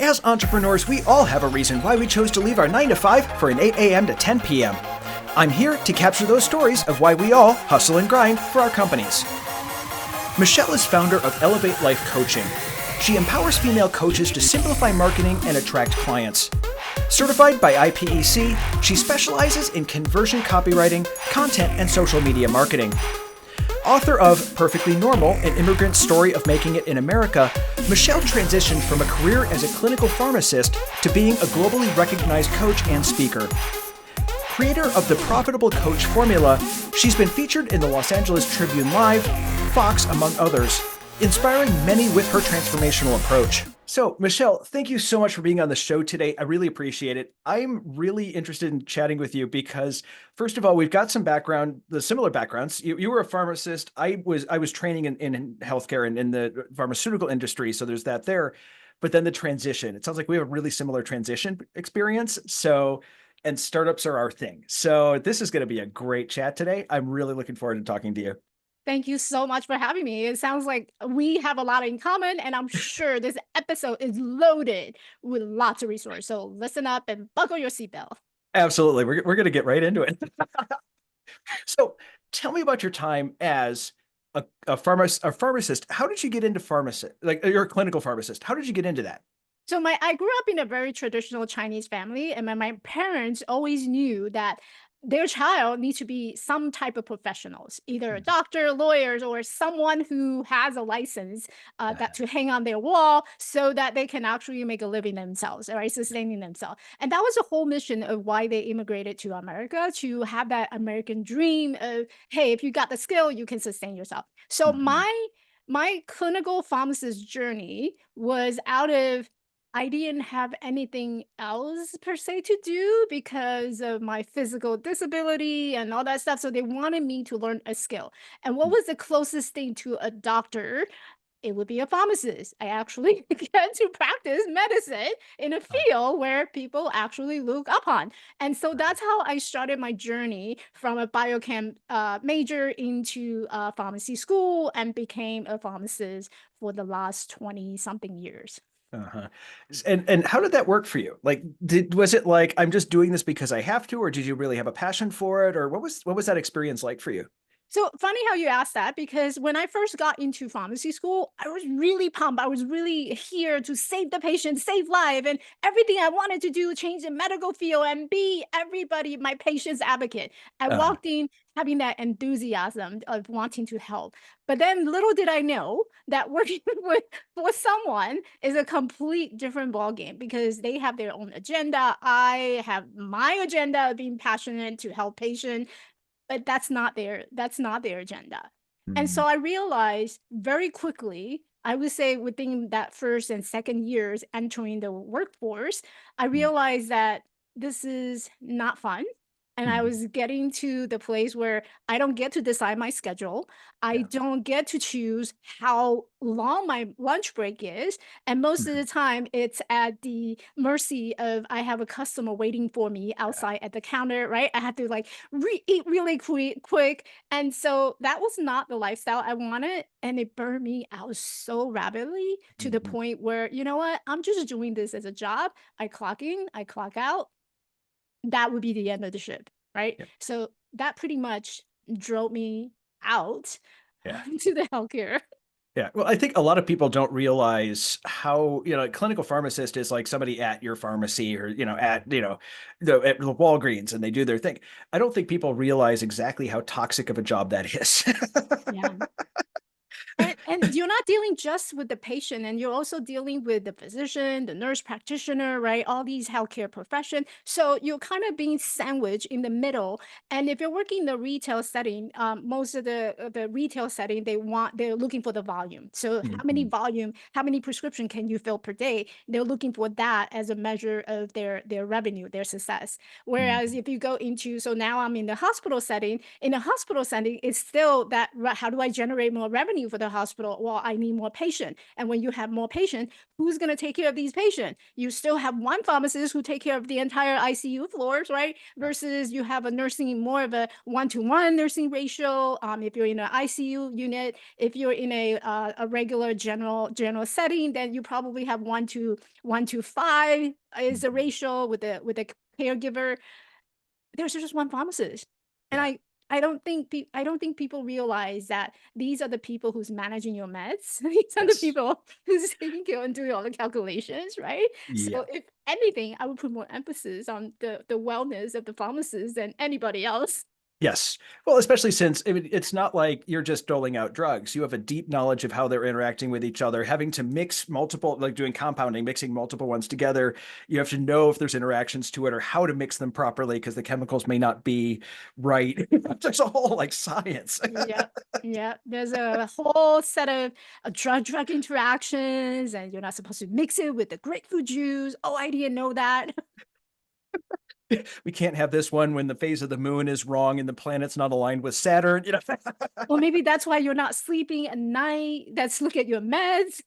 As entrepreneurs, we all have a reason why we chose to leave our 9 to 5 for an 8 a.m. to 10 p.m. I'm here to capture those stories of why we all hustle and grind for our companies. Michelle is founder of Elevate Life Coaching. She empowers female coaches to simplify marketing and attract clients. Certified by IPEC, she specializes in conversion copywriting, content, and social media marketing. Author of Perfectly Normal, an immigrant story of making it in America, Michelle transitioned from a career as a clinical pharmacist to being a globally recognized coach and speaker. Creator of the Profitable Coach Formula, she's been featured in the Los Angeles Tribune Live, Fox, among others, inspiring many with her transformational approach. So, Michelle, thank you so much for being on the show today. I really appreciate it. I'm really interested in chatting with you because, first of all, we've got some background, the similar backgrounds. You were a pharmacist. I was training in healthcare and in the pharmaceutical industry, so there's that there. But then the transition. It sounds like we have a really similar transition experience. And startups are our thing. So this is going to be a great chat today. I'm really looking forward to talking to you. Thank you so much for having me. It sounds like we have a lot in common, and I'm sure this episode is loaded with lots of resources. So listen up and buckle your seatbelt. Absolutely. We're going to get right into it. So tell me about your time as a pharmacist. How did you get into pharmacist? Like you're a clinical pharmacist. How did you get into that? I grew up in a very traditional Chinese family, and my parents always knew that their child needs to be some type of professionals, either a Mhm. doctor, lawyers, or someone who has a license that Uh, to hang on their wall so that they can actually make a living themselves, right, sustaining themselves. And that was the whole mission of why they immigrated to America, to have that American dream of, hey, if you got the skill, you can sustain yourself. So mhm. my clinical pharmacist journey was out of I didn't have anything else per se to do because of my physical disability and all that stuff. So they wanted me to learn a skill. And what was the closest thing to a doctor? It would be a pharmacist. I actually get to practice medicine in a field where people actually look upon. And so that's how I started my journey from a biochem major into pharmacy school and became a pharmacist for the last 20 something years. Uh-huh. And how did that work for you? Like, was it like I'm just doing this because I have to, or did you really have a passion for it, or what was that experience like for you? So funny how you asked that because when I first got into pharmacy school, I was really pumped. I was really here to save the patient, save life, and everything I wanted to do, change the medical field and be everybody, my patient's advocate. I Uh, walked in having that enthusiasm of wanting to help. But then little did I know that working with for someone is a complete different ballgame because they have their own agenda. I have my agenda of being passionate to help patients, but that's not their agenda. And mhm, so I realized very quickly, I would say within that first and second years entering the workforce, I mhm, realized that this is not fun. And I mhm. was getting to the place where I don't get to decide my schedule. I Yeah. don't get to choose how long my lunch break is. And most of Mhm. the time, it's at the mercy of I have a customer waiting for me Yeah. outside at the counter, right? I had to like eat really quick. And so that was not the lifestyle I wanted. And it burned me out so rapidly to the Mhm. point where, you know what? I'm just doing this as a job. I clock in, I clock out. That would be the end of the ship, right? Yeah. So that pretty much drove me out Yeah. to the healthcare. Yeah. Well, I think a lot of people don't realize how, a clinical pharmacist is like somebody at your pharmacy or, at the Walgreens and they do their thing. I don't think people realize exactly how toxic of a job that is. Yeah. And you're not dealing just with the patient, and you're also dealing with the physician, the nurse practitioner, right? All these healthcare profession. So you're kind of being sandwiched in the middle. And if you're working in the retail setting, most of the retail setting, they're looking for the volume. So how many Mhm. volume, how many prescription can you fill per day? They're looking for that as a measure of their revenue, their success. Whereas Mhm. if you go into, so now I'm in the hospital setting, in a hospital setting, it's still that how do I generate more revenue for the hospital? hospital. Well, I need more patient. And when you have more patient, who's going to take care of these patients? You still have one pharmacist who take care of the entire ICU floors, right? Versus you have a nursing, more of a one-to-one nursing ratio. If you're in an ICU unit, if you're in a regular general setting, then you probably have 1 to 5 is the Mhm. ratio with a caregiver. There's just one pharmacist. And Yeah. I don't think people realize that these are the people who's managing your meds. These are the Yes. people who's taking care and doing all the calculations, right? Yeah. So if anything, I would put more emphasis on the wellness of the pharmacist than anybody else. Yes. Well, especially since I mean, it's not like you're just doling out drugs. You have a deep knowledge of how they're interacting with each other, having to mix multiple, like doing compounding, mixing multiple ones together. You have to know if there's interactions to it or how to mix them properly because the chemicals may not be right. There's a whole like science. Yep. Yeah, there's a whole set of drug interactions, and you're not supposed to mix it with the grapefruit juice. Oh, I didn't know that. We can't have this one when the phase of the moon is wrong and the planet's not aligned with Saturn. Or maybe that's why you're not sleeping at night. Let's look at your meds.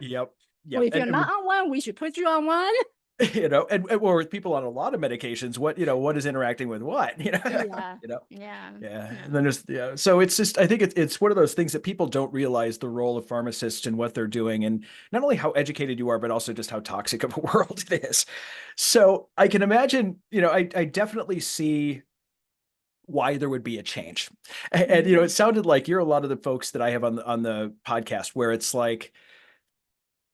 Yep. Or Yep. if you're not on one, we should put you on one. Or with people on a lot of medications, what is interacting with what, Yeah. you know. Yeah. Yeah, Yeah. and then there's yeah. So it's just I think it's one of those things that people don't realize the role of pharmacists and what they're doing, and not only how educated you are, but also just how toxic of a world it is. So I can imagine, I definitely see why there would be a change. And it Mhm. sounded like you're a lot of the folks that I have on the podcast where it's like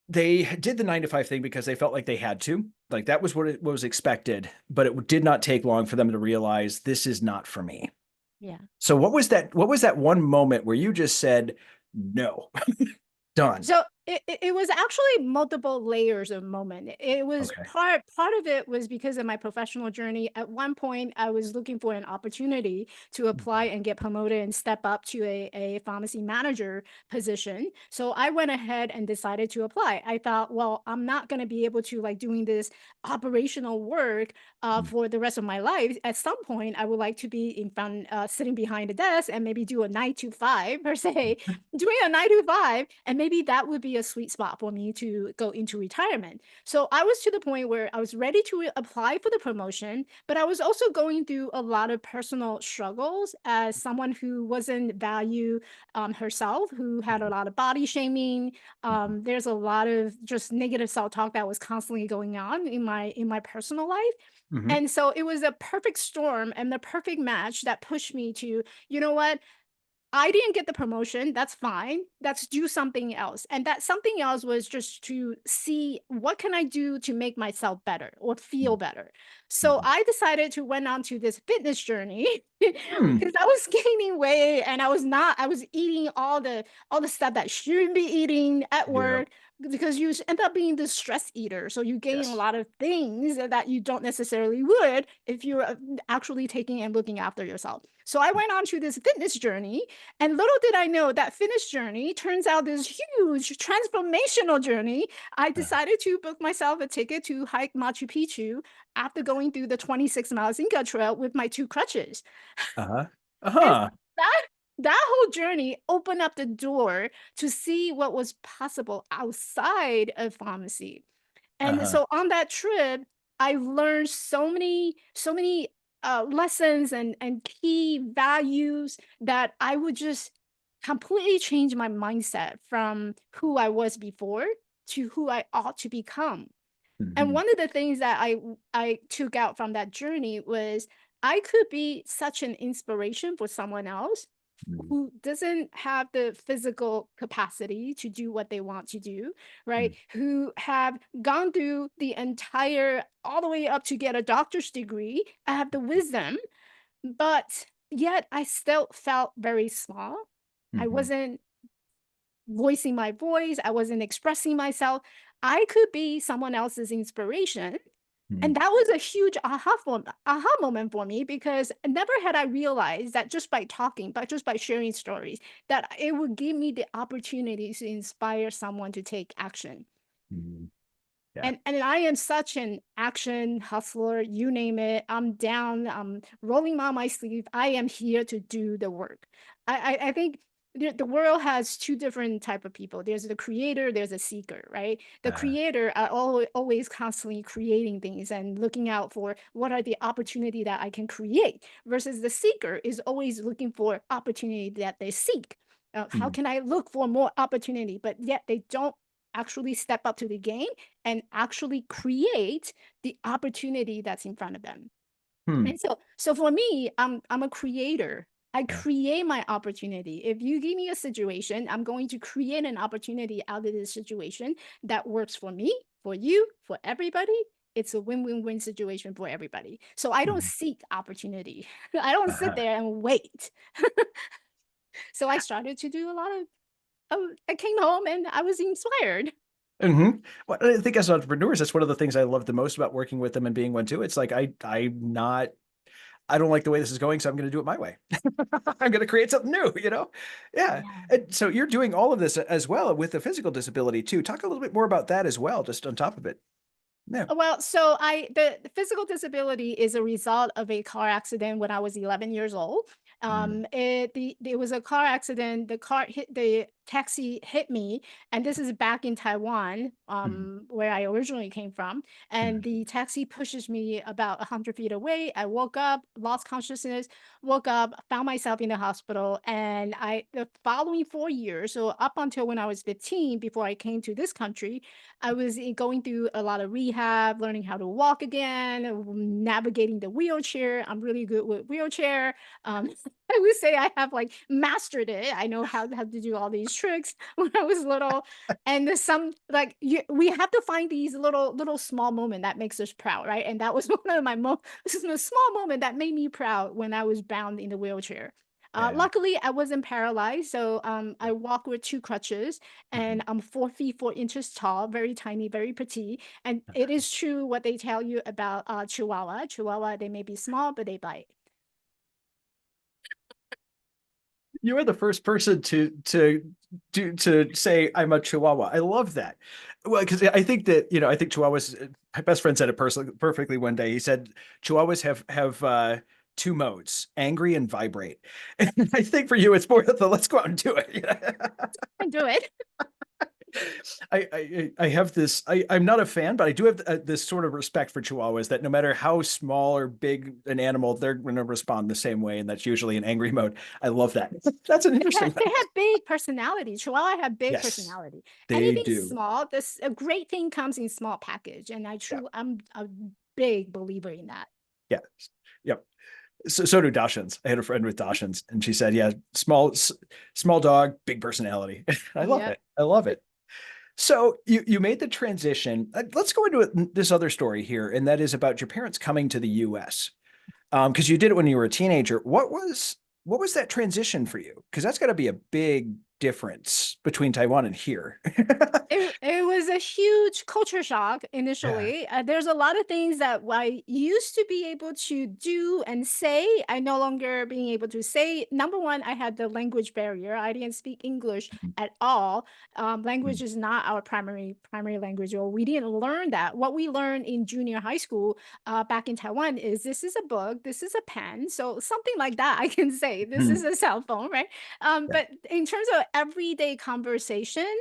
they did the 9 to 5 thing because they felt like they had to. Like that was what it was expected, but it did not take long for them to realize this is not for me. Yeah. So what was that one moment where you just said, no, done? So it was actually multiple layers of moment. It was Okay. part of it was because of my professional journey. At one point, I was looking for an opportunity to apply and get promoted and step up to a pharmacy manager position. So I went ahead and decided to apply. I thought, well, I'm not going to be able to like doing this operational work for the rest of my life. At some point, I would like to be in front, sitting behind a desk and maybe do a 9 to 5 per se, doing a 9 to 5, and maybe that would be a sweet spot for me to go into retirement. So I was to the point where I was ready to apply for the promotion, but I was also going through a lot of personal struggles as someone who wasn't value herself, who had a lot of body shaming. There's a lot of just negative self-talk that was constantly going on in my personal life. Mm-hmm. And so it was a perfect storm and the perfect match that pushed me to, you know what? I didn't get the promotion. That's fine. Let's do something else. And that something else was just to see what can I do to make myself better or feel better. So Mm-hmm. I decided to went on to this fitness journey Hmm. because I was gaining weight and I was eating all the stuff that I shouldn't be eating at Yeah. work because you end up being the stress eater. So you gain a Yes. lot of things that you don't necessarily would if you're actually taking and looking after yourself. So I went on to this fitness journey, and little did I know that fitness journey turns out this huge transformational journey. I Uh, decided to book myself a ticket to hike Machu Picchu after going through the 26 miles Inca Trail with my two crutches. uh-huh. And Uh-huh. that that whole journey opened up the door to see what was possible outside of pharmacy. And Uh-huh. so on that trip, I learned so many lessons and key values that I would just completely change my mindset from who I was before to who I ought to become. And Mm-hmm. one of the things that I took out from that journey was I could be such an inspiration for someone else who doesn't have the physical capacity to do what they want to do, right? Who have gone through the entire all the way up to get a doctor's degree. I have the wisdom, but yet I still felt very small. I Mm-hmm. wasn't voicing my voice, I wasn't expressing myself. I could be someone else's inspiration. Mm-hmm. And that was a huge aha moment for me because never had I realized that just by talking, but just by sharing stories, that it would give me the opportunity to inspire someone to take action. Mm-hmm. Yeah. And I am such an action hustler, you name it. I'm down, I'm rolling on my sleeve. I am here to do the work. I think the world has two different type of people. There's the creator, there's a seeker, right? The Uh, creator are always constantly creating things and looking out for what are the opportunity that I can create, versus the seeker is always looking for opportunity that they seek. How mm, can I look for more opportunity? But yet they don't actually step up to the game and actually create the opportunity that's in front of them. hmm, And so for me, I'm a creator. I yeah. create my opportunity. If you give me a situation, I'm going to create an opportunity out of this situation that works for me, for you, for everybody. It's a win-win-win situation for everybody. So I don't Mhm. seek opportunity. I don't sit Uh-huh. there and wait. So I started to do a lot I came home and I was inspired. Mhm. Well, I think as entrepreneurs, that's one of the things I love the most about working with them and being one too. It's like I don't like the way this is going, so I'm going to do it my way. I'm going to create something new, you know? Yeah. Yeah. And so you're doing all of this as well with the physical disability too. Talk a little bit more about that as well, just on top of it. Yeah. Well, so the physical disability is a result of a car accident when I was 11 years old. Mm, There was a car accident. The taxi hit me, and this is back in Taiwan, mhm, where I originally came from. And mhm, the taxi pushes me about 100 feet away. I woke up, lost consciousness, woke up, found myself in the hospital, and the following 4 years, so up until when I was 15, before I came to this country, I was going through a lot of rehab, learning how to walk again, navigating the wheelchair. I'm really good with wheelchair. I would say I have like mastered it. I know how to do all these tricks when I was little. And there's some like we have to find these little small moment that makes us proud, right? And that was one of my this is a small moment that made me proud when I was bound in the wheelchair. yeah. Luckily, I wasn't paralyzed, so I walk with two crutches, and Mhm. I'm 4 feet 4 inches tall, very tiny, very petite. And it is true what they tell you about Chihuahua. Chihuahua, they may be small, but they bite. You are the first person to say I'm a Chihuahua. I love that. Well, because I think that I think Chihuahuas. My best friend said it perfectly one day. He said Chihuahuas have two modes: angry and vibrate. And I think for you, it's more of the let's go out and do it. And do it. I have this. I'm not a fan, but I do have this sort of respect for Chihuahuas that no matter how small or big an animal, they're going to respond the same way, and that's usually an angry mode. I love that. That's an interesting They fact. have big personality. Chihuahua have big Yes, personality. they Anything do. small, this a great thing comes in small package, and Yeah, I'm a big believer in that. yeah, yep. So do Dachshunds. I had a friend with Dachshunds, and she said, "Yeah, small dog, big personality." I love Yep. it. I love it. So you made the transition. Let's go into this other story here, and that is about your parents coming to the U.S. Because you did it when you were a teenager. What was that transition for you? Because that's got to be a big difference between Taiwan and here. It was a huge culture shock Yeah. initially. There's a lot of things that I used to be able to do and say, I no longer being able to say. Number one, I had the language barrier. I didn't speak English Mhm. at all. Language Mhm. is not our primary language, or we didn't learn that. What we learned in junior high school back in Taiwan is this is a book, this is a pen. So something like that I can say. This is Mhm. a cell phone, right? Yeah. But in terms of everyday conversation,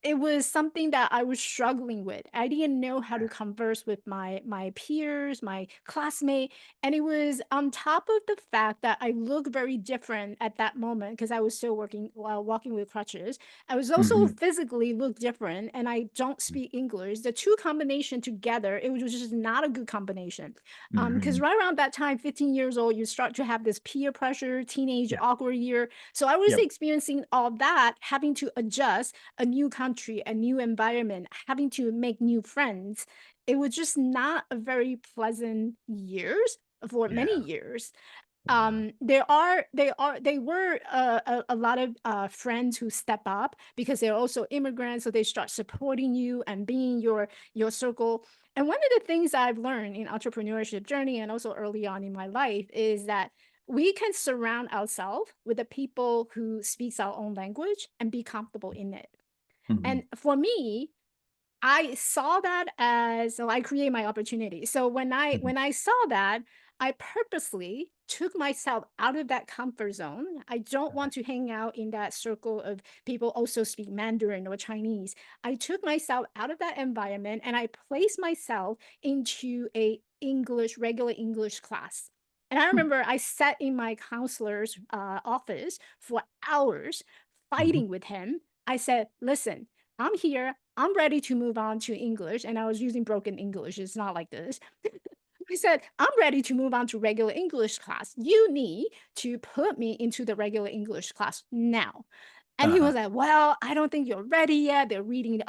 it was something that I was struggling with. I didn't know how to converse with my peers, my classmate, and it was on top of the fact that I look very different at that moment because I was still working while walking with crutches. I was also Mhm. physically look different, and I don't speak English. The two combination together, it was just not a good combination. Because Mhm. right around that time, 15 years old, you start to have this peer pressure, teenage Yeah. awkward year. So I was Yep. experiencing all that, having to adjust a new country, a new environment, having to make new friends. It was just not a very pleasant years for many Yeah. years. Yeah. They were a lot of friends who step up because they're also immigrants, so they start supporting you and being your circle. And one of the things I've learned in entrepreneurship journey and also early on in my life is that we can surround ourselves with the people who speaks our own language and be comfortable in it. Mhm. And for me, I saw that as, so I create my opportunity. So Mhm. when I saw that, I purposely took myself out of that comfort zone. I don't want to hang out in that circle of people also speak Mandarin or Chinese. I took myself out of that environment and I placed myself into a regular English class. And I Hmm. remember I sat in my counselor's office for hours Mhm. fighting with him. I said, listen, I'm here. I'm ready to move on to English. And I was using broken English. It's not like this. I said, I'm ready to move on to regular English class. You need to put me into the regular English class now. And he Uh-huh. was like, well, I don't think you're ready yet. They're reading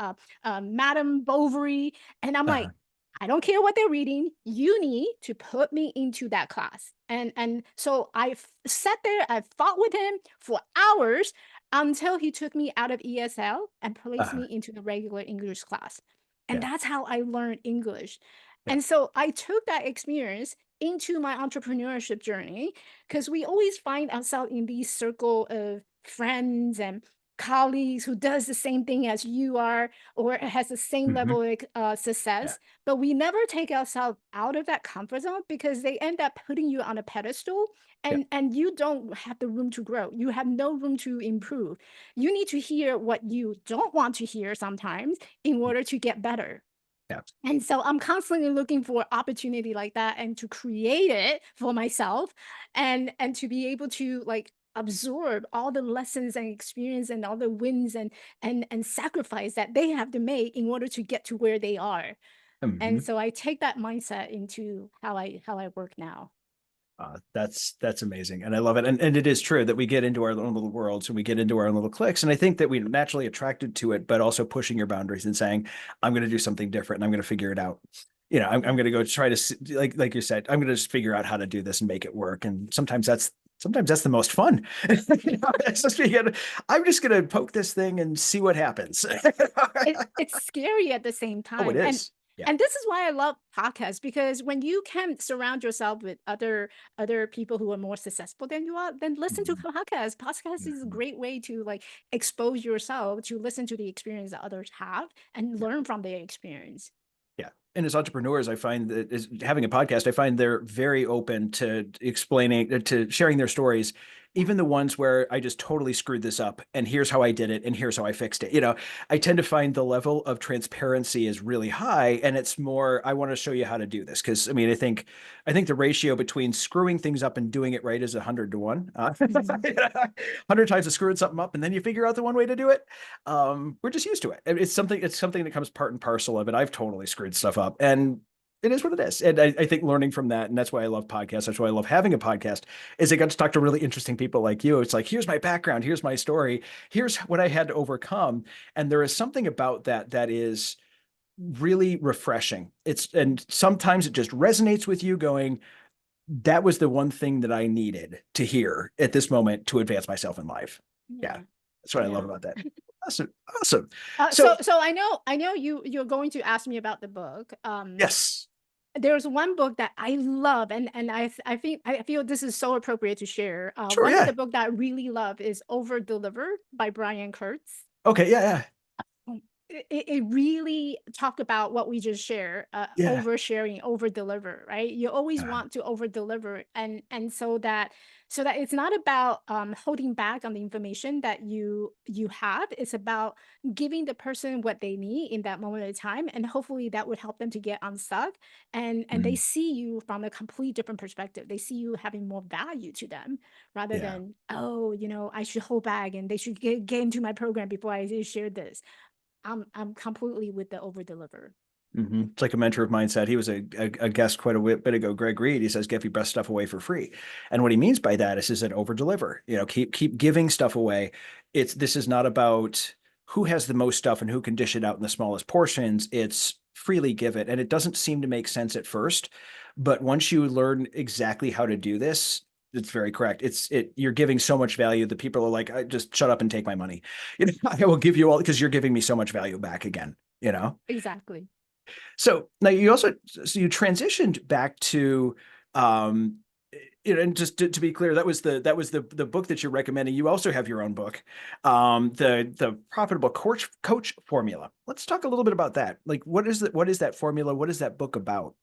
Madame Bovary. And I'm Uh-huh. like, I don't care what they're reading. You need to put me into that class. And so sat there, I fought with him for hours until he took me out of ESL and placed Uh-huh. me into the regular English class. And Yeah. that's how I learned English. Yeah. And so I took that experience into my entrepreneurship journey because we always find ourselves in these circle of friends and colleagues who does the same thing as you are or has the same Mhm. level of Yeah. success, but we never take ourselves out of that comfort zone because they end up putting you on a pedestal, Yeah. and you don't have the room to grow. You have no room to improve. You need to hear what you don't want to hear sometimes in order to get better. Yeah. And so I'm constantly looking for opportunity like that and to create it for myself and to be able to like absorb all the lessons and experience and all the wins and sacrifice that they have to make in order to get to where they are. And Mhm. so I take that mindset into how I work now. That's amazing, and I love it. And it is true that we get into our own little worlds and we get into our own little cliques, and I think that we're naturally attracted to it, but also pushing your boundaries and saying, "I'm going to do something different, and I'm going to figure it out." I'm Yeah. going to go try to like you said, I'm going to just figure out how to do this and make it work. And sometimes that's the most fun. It's just I'm just going to poke this thing and see what happens. It's scary at the same Oh, it time, is. Yeah. and this is why I love podcasts, because when you can surround yourself with other people who are more successful than you are, then listen to Mhm. podcasts. Podcast is a Mhm. great way to like expose yourself to listen to the experience that others have and Yeah. learn from their experience. Yeah. And as entrepreneurs, I find that as having a podcast, I find they're very open to explaining, to sharing their stories, Yeah. even the ones where I just totally screwed this up and here's how I did it and here's how I fixed it. I tend to find the level of transparency is really high and it's more, I want to show you how to do this. Cause I mean, I think the ratio between screwing things up and doing it right is 100 to 1. Mhm. 100 times of screwing something up and then you figure out the one way to do it. We're just used to it. It's something that comes part and parcel of it. I've totally screwed stuff up and it is what it is. And I think learning from that, and that's why I love podcasts. That's why I love having a podcast, is I got to talk to really interesting people like you. It's like, here's my background, here's my story, here's what I had to overcome. And there is something about that that is really refreshing. And sometimes it just resonates with you going, that was the one thing that I needed to hear at this moment to advance myself in life. Yeah. Yeah. That's what I love Yeah. about that. Awesome. Awesome. So So so I know you're going to ask me about the book. yes, There's one book that I love, and I feel this is so appropriate to share. sure. One of Yeah. the book that I really love is Over Deliver by Brian Kurtz. Okay. Yeah. Yeah. It really talk about what we just shared, Yeah. oversharing, over deliver, right? You always Uh, want to over deliver, and so that it's not about holding back on the information that you have. It's about giving the person what they need in that moment of time, and hopefully that would help them to get unstuck, and they mm, see you from a complete different perspective. They see you having more value to them rather yeah. than, oh, I should hold back and they should get into my program before I share this. I'm completely with the over deliver. It's like a mentor of mine said, he was a guest quite a bit ago, Greg Reed. He says, give your best stuff away for free. And what he means by that is an over deliver, keep giving stuff away. This is not about who has the most stuff and who can dish it out in the smallest portions. It's freely give it. And it doesn't seem to make sense at first, but once you learn exactly how to do this, it's very correct. You're giving so much value that people are like, just shut up and take my money. I will give you all because you're giving me so much value back again. Exactly. So now you transitioned back to um, and just to be clear, that was the book that you're recommending. You also have your own book, the Profitable Coach Formula. Let's talk a little bit about that. Like, what is that formula? What is that book about?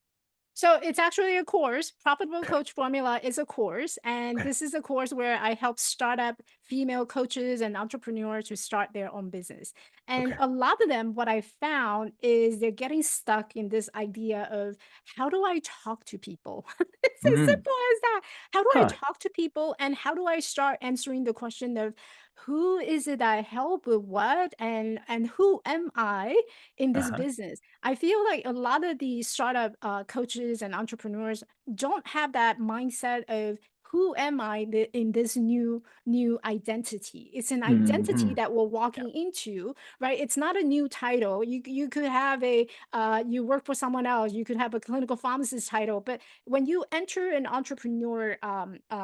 So it's actually a course. Profitable Okay. Coach Formula is a course. And Okay. this is a course where I help startup female coaches and entrepreneurs to start their own business. And Okay. a lot of them, what I found is they're getting stuck in this idea of how do I talk to people? It's as Mm. simple as that. How do I Huh. talk to people? And how do I start answering the question of who is it I help with what and who am I in this Uh-huh. business? I feel like a lot of the startup coaches and entrepreneurs don't have that mindset of who am I in this new identity. It's an identity Hmm. that we're Yeah. walking into, right? It's not a new title. You could have a you work for someone else. You could have a clinical pharmacist title, but when you enter an entrepreneur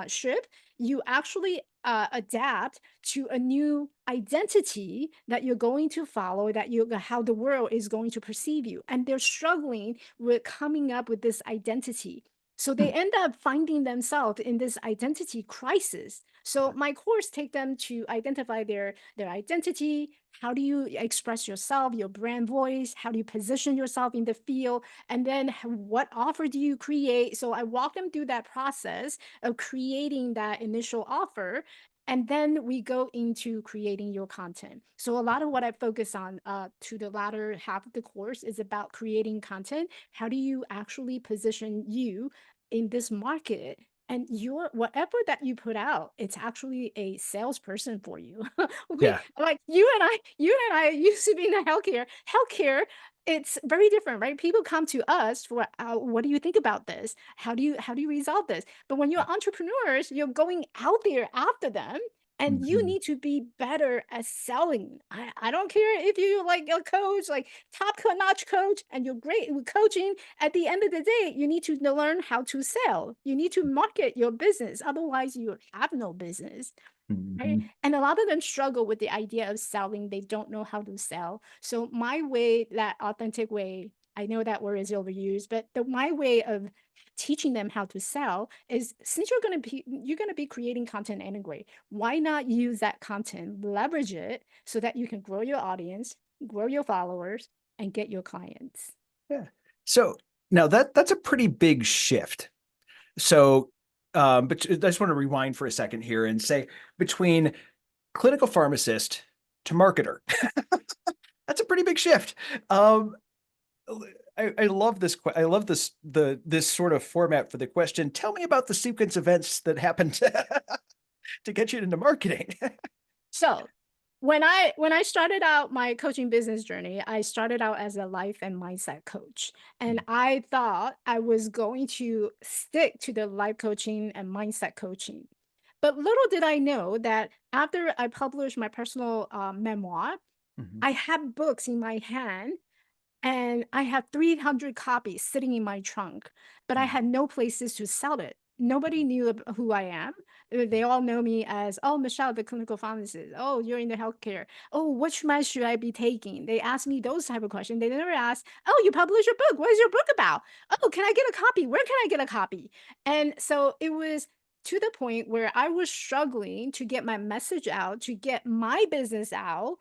ship, you actually adapt to a new identity that you're going to follow, that you how the world is going to perceive you, and they're struggling with coming up with this identity, so they Hmm. end up finding themselves in this identity crisis. So my course take them to identify their identity. How do you express yourself, your brand voice? How do you position yourself in the field? And then what offer do you create? So I walk them through that process of creating that initial offer, and then we go into creating your content. So a lot of what I focus on to the latter half of the course is about creating content. How do you actually position you in this market? And your whatever that you put out, it's actually a salesperson for you. We Yeah. like you and I used to be in the healthcare. Healthcare, it's very different, right? People come to us for what do you think about this? How do you resolve this? But when you're Yeah. entrepreneurs, you're going out there after them, and you Hmm. need to be better at selling. I don't care if you like a coach, like notch coach, and you're great with coaching. At the end of the day, you need to learn how to sell. You need to market your business. Otherwise, you have no business. Right? Hmm. And a lot of them struggle with the idea of selling. They don't know how to sell. So my way, that authentic way, I know that word is overused, but my way of teaching them how to sell is, since you're going to be creating content anyway, why not use that content, leverage it so that you can grow your audience, grow your followers, and get your clients. Yeah. So now that's a pretty big shift. So, but I just want to rewind for a second here and say between clinical pharmacist to marketer, that's a pretty big shift. Um, I love this. I love this sort of format for the question. Tell me about the sequence events that happened to get you into marketing. So when I started out my coaching business journey, I started out as a life and mindset coach. And I thought I was going to stick to the life coaching and mindset coaching. But little did I know that after I published my personal memoir, Mhm. I had books in my hand and I had 300 copies sitting in my trunk, but I had no places to sell it. Nobody knew who I am. They all know me as, oh, Michelle, the clinical pharmacist. Oh, you're in the healthcare. Oh, which meds should I be taking? They ask me those type of questions. They never ask, oh, you published a book. What is your book about? Oh, can I get a copy? Where can I get a copy? And so it was to the point where I was struggling to get my message out, to get my business out.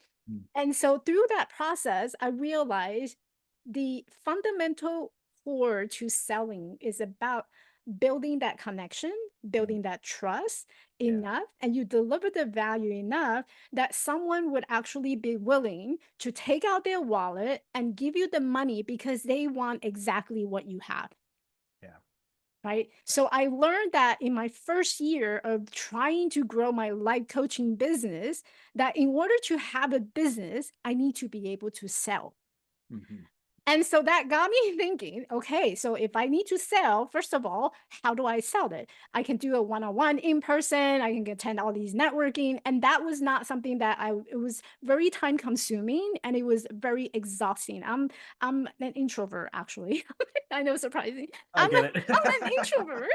And so through that process, I realized the fundamental core to selling is about building that connection, building that trust Yeah. enough, and you deliver the value enough that someone would actually be willing to take out their wallet and give you the money because they want exactly what you have. Yeah. Right. So I learned that in my first year of trying to grow my life coaching business, that in order to have a business, I need to be able to sell. Mhm. And so that got me thinking, okay, so if I need to sell, first of all, how do I sell it? I can do a one-on-one in person, I can attend all these networking. And that was not something that it was very time consuming and it was very exhausting. I'm an introvert, actually. I know, surprising. I get it. I'm an introvert.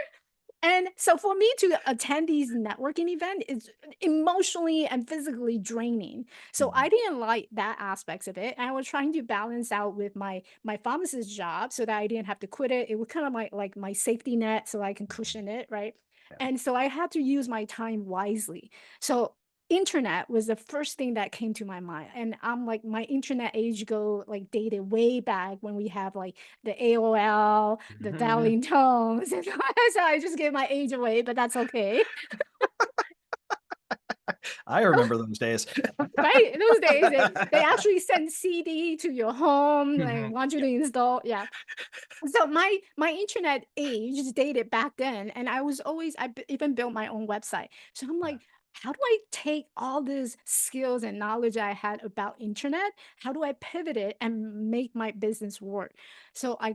And so for me to attend these networking events is emotionally and physically draining. So I didn't like that aspects of it. And I was trying to balance out with my pharmacist job so that I didn't have to quit it. It was kind of like my safety net so I can cushion it, right? Yeah. And so I had to use my time wisely. So internet was the first thing that came to my mind. And I'm like my internet age go like dated way back when we have like the AOL, the Mhm. dialing tones. And so I just gave my age away, but that's okay. I remember those days. Right? In those days, they actually send CD to your home and Mhm. want you to install. Yeah. So my internet age is dated back then, and I was always even built my own website. So I'm like, how do I take all these skills and knowledge I had about internet? How do I pivot it and make my business work? So I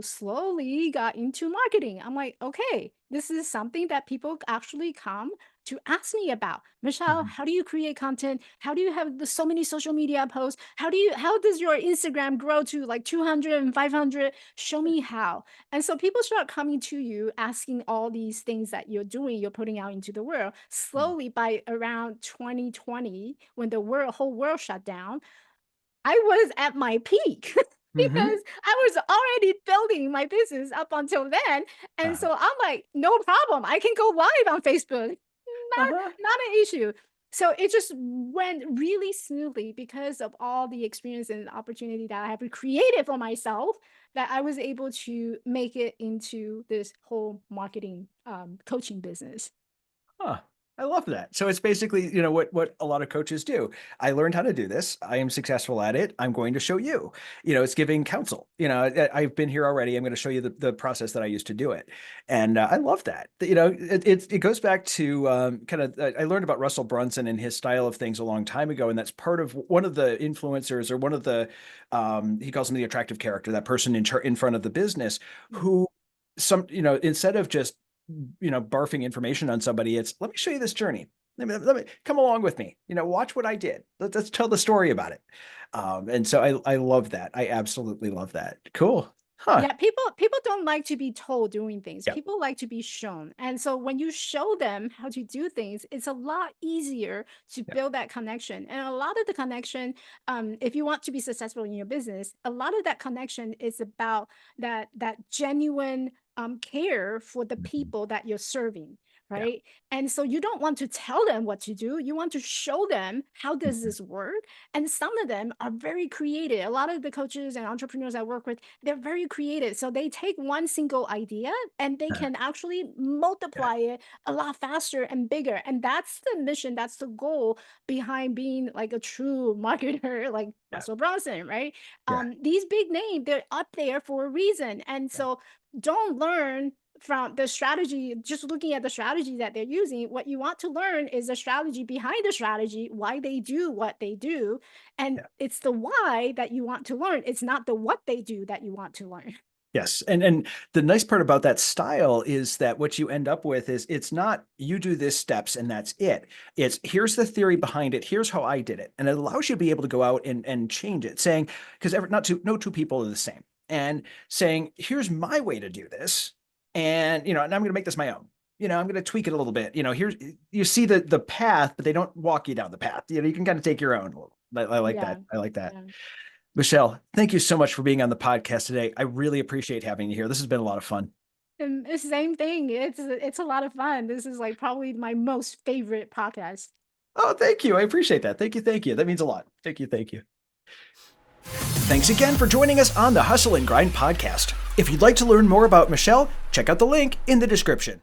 slowly got into marketing. I'm like, okay, this is something that people actually come to ask me about. Michelle, Mhm. how do you create content? How do you have so many social media posts? How does your Instagram grow to like 200 and 500? Show me how. And so people start coming to you asking all these things that you're doing, you're putting out into the world. Slowly by around 2020, when the whole world shut down, I was at my peak Mhm. because I was already building my business up until then. And Uh-huh. so I'm like, no problem. I can go live on Facebook. Uh-huh. Not an issue. So it just went really smoothly because of all the experience and opportunity that I have created for myself that I was able to make it into this whole marketing coaching business. Huh. I love that. So it's basically, you know, what a lot of coaches do. I learned how to do this. I am successful at it. I'm going to show you. You know, it's giving counsel. You know, I've been here already. I'm going to show you the process that I used to do it, and I love that. You know, it goes back to kind of. I learned about Russell Brunson and his style of things a long time ago, and that's part of one of the influencers or one of the he calls him the attractive character, that person in front of the business Mhm. who instead of just barfing information on somebody, it's let me show you this journey. Let me come along with me. Watch what I did. Let's tell the story about it. And so I love that. I absolutely love that. Cool. Huh. Yeah, people don't like to be told doing things. Yep. People like to be shown. And so when you show them how to do things, it's a lot easier to Yep. build that connection. And a lot of the connection, if you want to be successful in your business, a lot of that connection is about that genuine care for the Mhm. people that you're serving. Yeah. Right. And so you don't want to tell them what to do. You want to show them how does Mhm. this work? And some of them are very creative. A lot of the coaches and entrepreneurs I work with, they're very creative. So they take one single idea and they Uh, can actually yeah. multiply it a lot faster and bigger. And that's the mission, that's the goal behind being like a true marketer, like Yeah. Russell Brunson, right? Yeah. These big names, they're up there for a reason. And Yeah. so don't learn from the strategy, just looking at the strategy that they're using. What you want to learn is the strategy behind the strategy, why they do what they do, and Yeah. it's the why that you want to learn. It's not the what they do that you want to learn. Yes. And the nice part about that style is that what you end up with is it's not you do this steps and that's it. It's here's the theory behind it. Here's how I did it. And it allows you to be able to go out and change it, saying, because no two people are the same. And saying, here's my way to do this. And I'm going to make this my own. I'm going to tweak it a little bit. Here's you see the path, but they don't walk you down the path. You can kind of take your own. I like Yeah. that. I like that. Yeah. Michelle, thank you so much for being on the podcast today. I really appreciate having you here. This has been a lot of fun. And the same thing. It's a lot of fun. This is like probably my most favorite podcast. Oh, thank you. I appreciate that. Thank you. Thank you. That means a lot. Thank you. Thank you. Thanks again for joining us on the Hustle and Grind podcast. If you'd like to learn more about Michelle, check out the link in the description.